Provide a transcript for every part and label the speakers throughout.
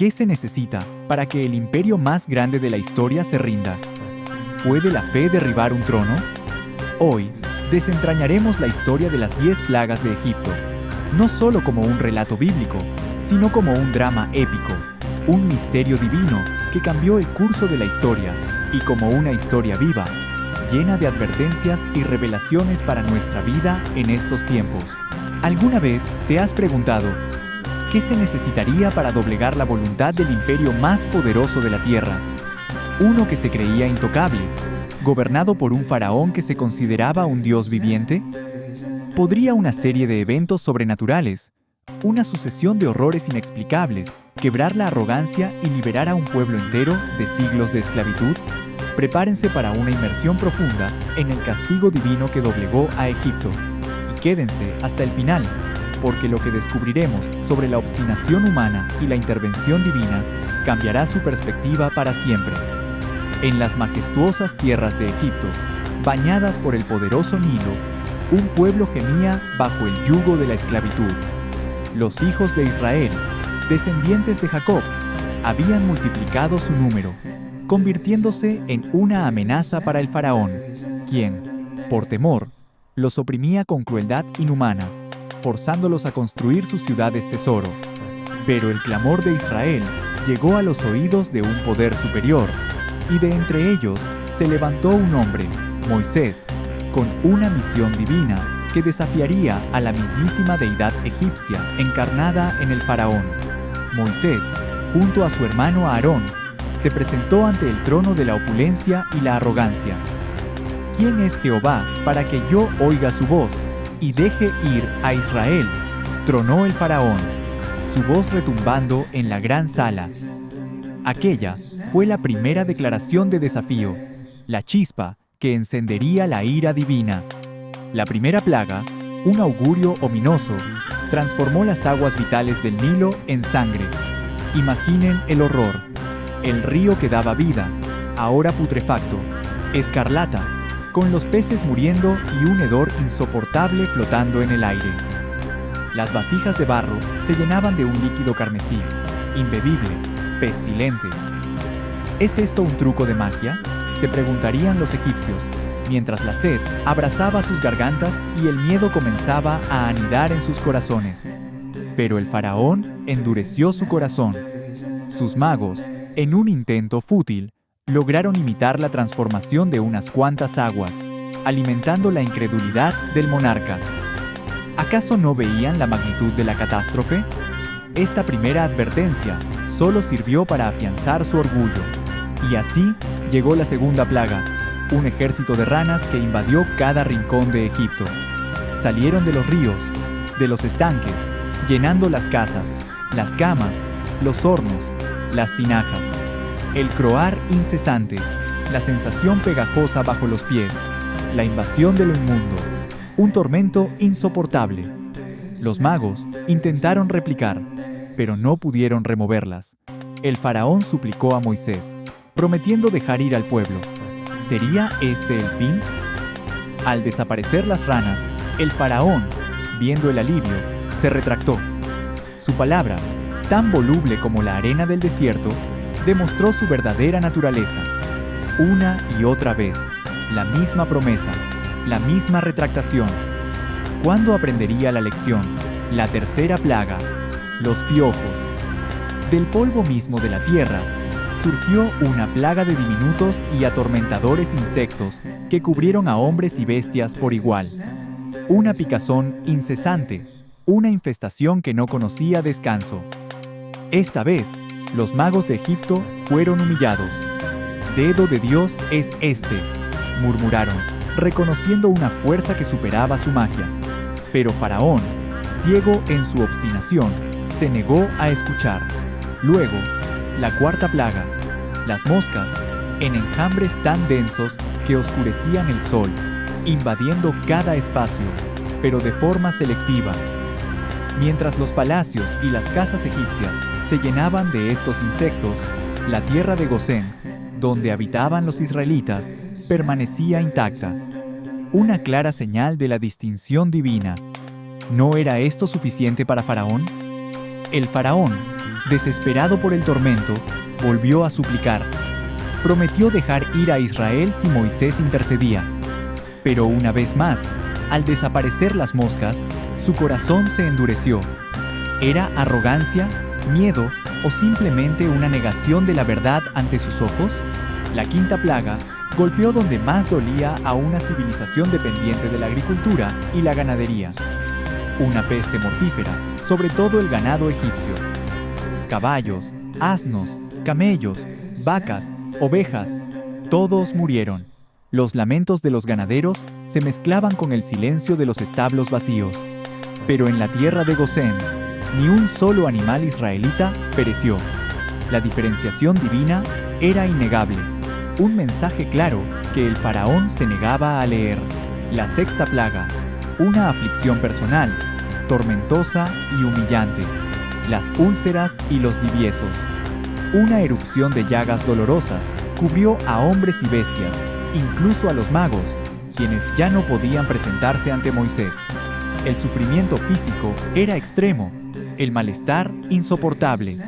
Speaker 1: ¿Qué se necesita para que el imperio más grande de la historia se rinda? ¿Puede la fe derribar un trono? Hoy, desentrañaremos la historia de las 10 plagas de Egipto, no solo como un relato bíblico, sino como un drama épico, un misterio divino que cambió el curso de la historia, y como una historia viva, llena de advertencias y revelaciones para nuestra vida en estos tiempos. ¿Alguna vez te has preguntado qué se necesitaría para doblegar la voluntad del imperio más poderoso de la tierra? Uno que se creía intocable, gobernado por un faraón que se consideraba un dios viviente. ¿Podría una serie de eventos sobrenaturales, una sucesión de horrores inexplicables, quebrar la arrogancia y liberar a un pueblo entero de siglos de esclavitud? Prepárense para una inmersión profunda en el castigo divino que doblegó a Egipto. Y quédense hasta el final, porque lo que descubriremos sobre la obstinación humana y la intervención divina cambiará su perspectiva para siempre. En las majestuosas tierras de Egipto, bañadas por el poderoso Nilo, un pueblo gemía bajo el yugo de la esclavitud. Los hijos de Israel, descendientes de Jacob, habían multiplicado su número, convirtiéndose en una amenaza para el faraón, quien, por temor, los oprimía con crueldad inhumana, forzándolos a construir sus ciudades tesoro. Pero el clamor de Israel llegó a los oídos de un poder superior, y de entre ellos se levantó un hombre, Moisés, con una misión divina que desafiaría a la mismísima deidad egipcia encarnada en el faraón. Moisés, junto a su hermano Aarón, se presentó ante el trono de la opulencia y la arrogancia. ¿Quién es Jehová para que yo oiga su voz y deje ir a Israel? Tronó el faraón, su voz retumbando en la gran sala. Aquella fue la primera declaración de desafío, la chispa que encendería la ira divina. La primera plaga, un augurio ominoso, transformó las aguas vitales del Nilo en sangre. Imaginen el horror. El río que daba vida, ahora putrefacto, escarlata, con los peces muriendo y un hedor insoportable flotando en el aire. Las vasijas de barro se llenaban de un líquido carmesí, imbebible, pestilente. ¿Es esto un truco de magia?, se preguntarían los egipcios, mientras la sed abrazaba sus gargantas y el miedo comenzaba a anidar en sus corazones. Pero el faraón endureció su corazón. Sus magos, en un intento fútil, lograron imitar la transformación de unas cuantas aguas, alimentando la incredulidad del monarca. ¿Acaso no veían la magnitud de la catástrofe? Esta primera advertencia solo sirvió para afianzar su orgullo. Y así llegó la segunda plaga, un ejército de ranas que invadió cada rincón de Egipto. Salieron de los ríos, de los estanques, llenando las casas, las camas, los hornos, las tinajas. El croar incesante, la sensación pegajosa bajo los pies, la invasión de lo inmundo, un tormento insoportable. Los magos intentaron replicar, pero no pudieron removerlas. El faraón suplicó a Moisés, prometiendo dejar ir al pueblo. ¿Sería este el fin? Al desaparecer las ranas, el faraón, viendo el alivio, se retractó. Su palabra, tan voluble como la arena del desierto, demostró su verdadera naturaleza. Una y otra vez, la misma promesa, la misma retractación. ¿Cuándo aprendería la lección? La tercera plaga, los piojos. Del polvo mismo de la tierra, surgió una plaga de diminutos y atormentadores insectos que cubrieron a hombres y bestias por igual. Una picazón incesante, una infestación que no conocía descanso. Esta vez, los magos de Egipto fueron humillados. «Dedo de Dios es este», murmuraron, reconociendo una fuerza que superaba su magia. Pero Faraón, ciego en su obstinación, se negó a escuchar. Luego, la cuarta plaga, las moscas, en enjambres tan densos que oscurecían el sol, invadiendo cada espacio, pero de forma selectiva. Mientras los palacios y las casas egipcias se llenaban de estos insectos, la tierra de Gosén, donde habitaban los israelitas, permanecía intacta. Una clara señal de la distinción divina. ¿No era esto suficiente para Faraón? El faraón, desesperado por el tormento, volvió a suplicar. Prometió dejar ir a Israel si Moisés intercedía. Pero una vez más, al desaparecer las moscas, su corazón se endureció. ¿Era arrogancia, miedo o simplemente una negación de la verdad ante sus ojos? La quinta plaga golpeó donde más dolía a una civilización dependiente de la agricultura y la ganadería. Una peste mortífera, sobre todo el ganado egipcio. Caballos, asnos, camellos, vacas, ovejas, todos murieron. Los lamentos de los ganaderos se mezclaban con el silencio de los establos vacíos. Pero en la tierra de Gosén, ni un solo animal israelita pereció. La diferenciación divina era innegable. Un mensaje claro que el faraón se negaba a leer. La sexta plaga, una aflicción personal, tormentosa y humillante. Las úlceras y los diviesos. Una erupción de llagas dolorosas cubrió a hombres y bestias, incluso a los magos, quienes ya no podían presentarse ante Moisés. El sufrimiento físico era extremo, el malestar insoportable.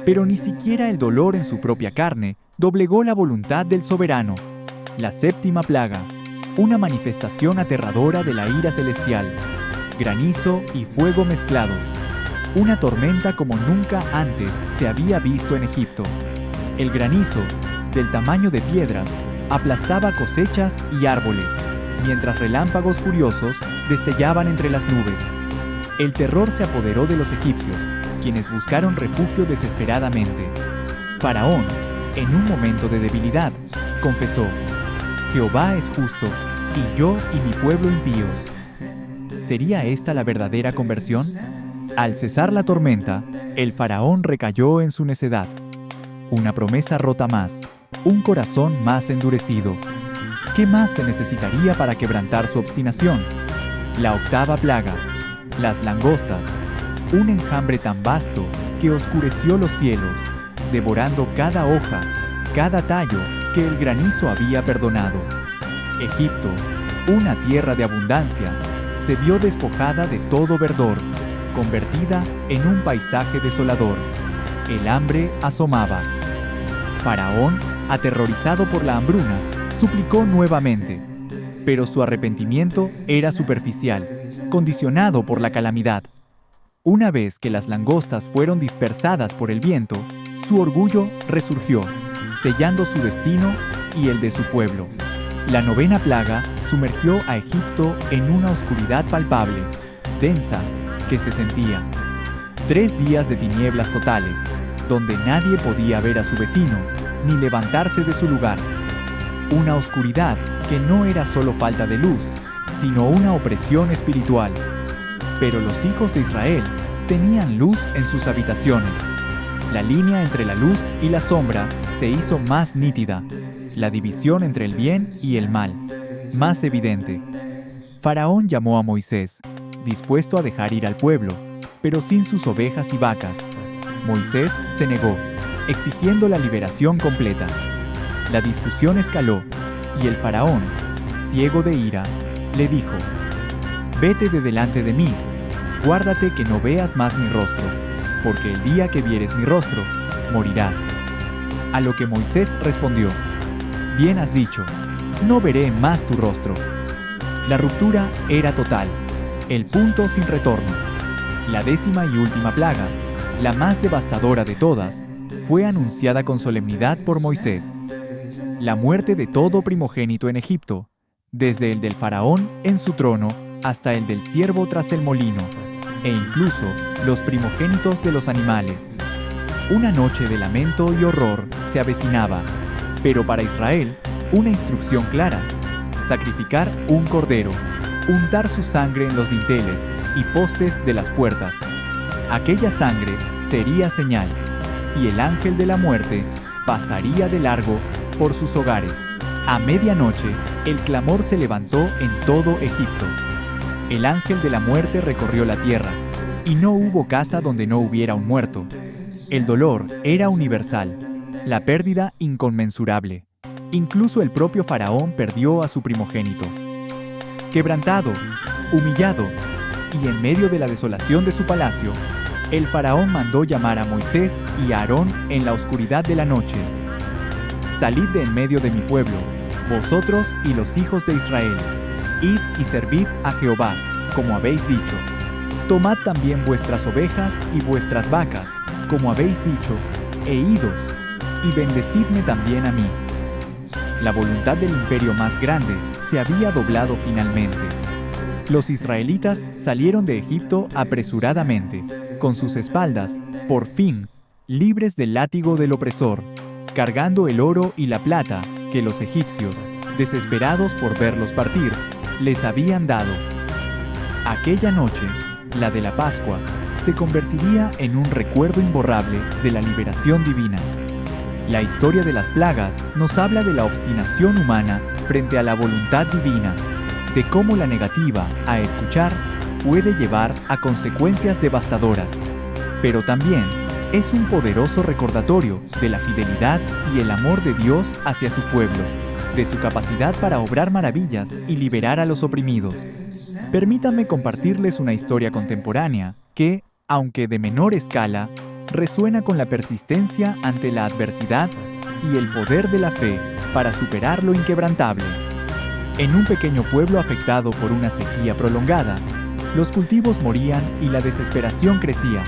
Speaker 1: Pero ni siquiera el dolor en su propia carne doblegó la voluntad del soberano. La séptima plaga, una manifestación aterradora de la ira celestial. Granizo y fuego mezclados. Una tormenta como nunca antes se había visto en Egipto. El granizo, del tamaño de piedras, aplastaba cosechas y árboles, mientras relámpagos furiosos destellaban entre las nubes. El terror se apoderó de los egipcios, quienes buscaron refugio desesperadamente. Faraón, en un momento de debilidad, confesó: «Jehová es justo, y yo y mi pueblo impíos». ¿Sería esta la verdadera conversión? Al cesar la tormenta, el faraón recayó en su necedad. Una promesa rota más, un corazón más endurecido. ¿Qué más se necesitaría para quebrantar su obstinación? La octava plaga, las langostas, un enjambre tan vasto que oscureció los cielos, devorando cada hoja, cada tallo que el granizo había perdonado. Egipto, una tierra de abundancia, se vio despojada de todo verdor, convertida en un paisaje desolador. El hambre asomaba. Faraón, aterrorizado por la hambruna, suplicó nuevamente, pero su arrepentimiento era superficial, condicionado por la calamidad. Una vez que las langostas fueron dispersadas por el viento, su orgullo resurgió, sellando su destino y el de su pueblo. La novena plaga sumergió a Egipto en una oscuridad palpable, densa, que se sentía. 3 días de tinieblas totales, donde nadie podía ver a su vecino, ni levantarse de su lugar. Una oscuridad que no era solo falta de luz, sino una opresión espiritual. Pero los hijos de Israel tenían luz en sus habitaciones. La línea entre la luz y la sombra se hizo más nítida, la división entre el bien y el mal, más evidente. Faraón llamó a Moisés, dispuesto a dejar ir al pueblo, pero sin sus ovejas y vacas. Moisés se negó, exigiendo la liberación completa. La discusión escaló, y el faraón, ciego de ira, le dijo: «Vete de delante de mí, guárdate que no veas más mi rostro, porque el día que vieres mi rostro, morirás». A lo que Moisés respondió: «Bien has dicho, no veré más tu rostro». La ruptura era total, el punto sin retorno. La 10ª y última plaga, la más devastadora de todas, fue anunciada con solemnidad por Moisés. La muerte de todo primogénito en Egipto, desde el del faraón en su trono hasta el del siervo tras el molino, e incluso los primogénitos de los animales. Una noche de lamento y horror se avecinaba, pero para Israel, una instrucción clara: sacrificar un cordero, untar su sangre en los dinteles y postes de las puertas. Aquella sangre sería señal, y el ángel de la muerte pasaría de largo por sus hogares. A medianoche, el clamor se levantó en todo Egipto. El ángel de la muerte recorrió la tierra, y no hubo casa donde no hubiera un muerto. El dolor era universal, la pérdida inconmensurable. Incluso el propio faraón perdió a su primogénito. Quebrantado, humillado, y en medio de la desolación de su palacio, el faraón mandó llamar a Moisés y a Aarón en la oscuridad de la noche. Salid de en medio de mi pueblo, vosotros y los hijos de Israel. Id y servid a Jehová, como habéis dicho. Tomad también vuestras ovejas y vuestras vacas, como habéis dicho, e idos, y bendecidme también a mí. La voluntad del imperio más grande se había doblado finalmente. Los israelitas salieron de Egipto apresuradamente, con sus espaldas, por fin, libres del látigo del opresor, cargando el oro y la plata que los egipcios, desesperados por verlos partir, les habían dado. Aquella noche, la de la Pascua, se convertiría en un recuerdo imborrable de la liberación divina. La historia de las plagas nos habla de la obstinación humana frente a la voluntad divina, de cómo la negativa a escuchar puede llevar a consecuencias devastadoras, pero también es un poderoso recordatorio de la fidelidad y el amor de Dios hacia su pueblo, de su capacidad para obrar maravillas y liberar a los oprimidos. Permítanme compartirles una historia contemporánea que, aunque de menor escala, resuena con la persistencia ante la adversidad y el poder de la fe para superar lo inquebrantable. En un pequeño pueblo afectado por una sequía prolongada, los cultivos morían y la desesperación crecía.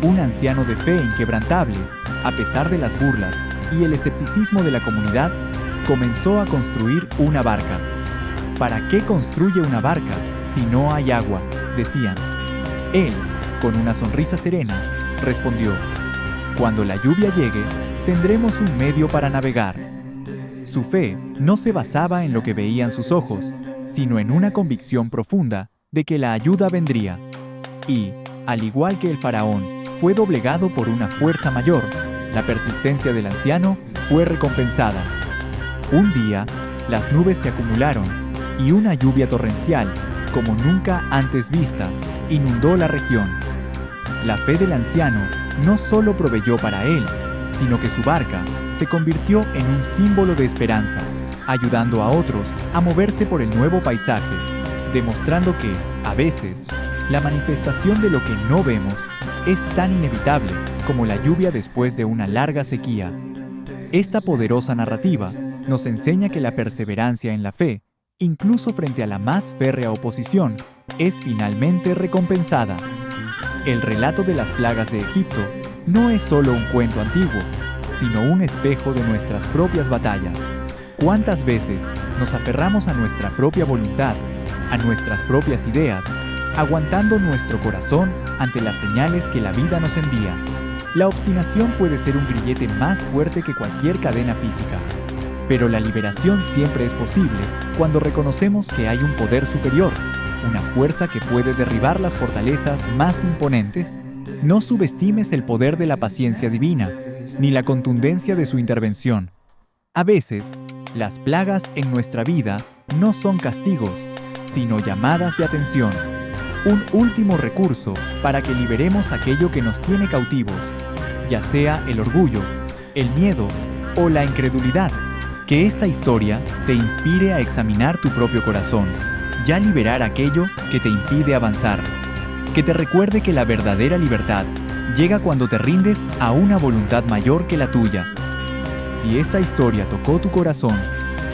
Speaker 1: Un anciano de fe inquebrantable, a pesar de las burlas y el escepticismo de la comunidad, comenzó a construir una barca. ¿Para qué construye una barca si no hay agua?, decían. Él, con una sonrisa serena, respondió: cuando la lluvia llegue, tendremos un medio para navegar. Su fe no se basaba en lo que veían sus ojos, sino en una convicción profunda de que la ayuda vendría. Y, al igual que el faraón, fue doblegado por una fuerza mayor. La persistencia del anciano fue recompensada. Un día, las nubes se acumularon y una lluvia torrencial, como nunca antes vista, inundó la región. La fe del anciano no solo proveyó para él, sino que su barca se convirtió en un símbolo de esperanza, ayudando a otros a moverse por el nuevo paisaje, demostrando que, a veces, la manifestación de lo que no vemos es tan inevitable como la lluvia después de una larga sequía. Esta poderosa narrativa nos enseña que la perseverancia en la fe, incluso frente a la más férrea oposición, es finalmente recompensada. El relato de las plagas de Egipto no es solo un cuento antiguo, sino un espejo de nuestras propias batallas. ¿Cuántas veces nos aferramos a nuestra propia voluntad, a nuestras propias ideas, aguantando nuestro corazón ante las señales que la vida nos envía? La obstinación puede ser un grillete más fuerte que cualquier cadena física, pero la liberación siempre es posible cuando reconocemos que hay un poder superior, una fuerza que puede derribar las fortalezas más imponentes. No subestimes el poder de la paciencia divina, ni la contundencia de su intervención. A veces, las plagas en nuestra vida no son castigos, sino llamadas de atención, un último recurso para que liberemos aquello que nos tiene cautivos, ya sea el orgullo, el miedo o la incredulidad. Que esta historia te inspire a examinar tu propio corazón, ya liberar aquello que te impide avanzar. Que te recuerde que la verdadera libertad llega cuando te rindes a una voluntad mayor que la tuya. Si esta historia tocó tu corazón,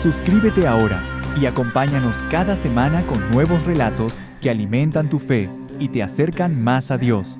Speaker 1: suscríbete ahora y acompáñanos cada semana con nuevos relatos que alimentan tu fe y te acercan más a Dios.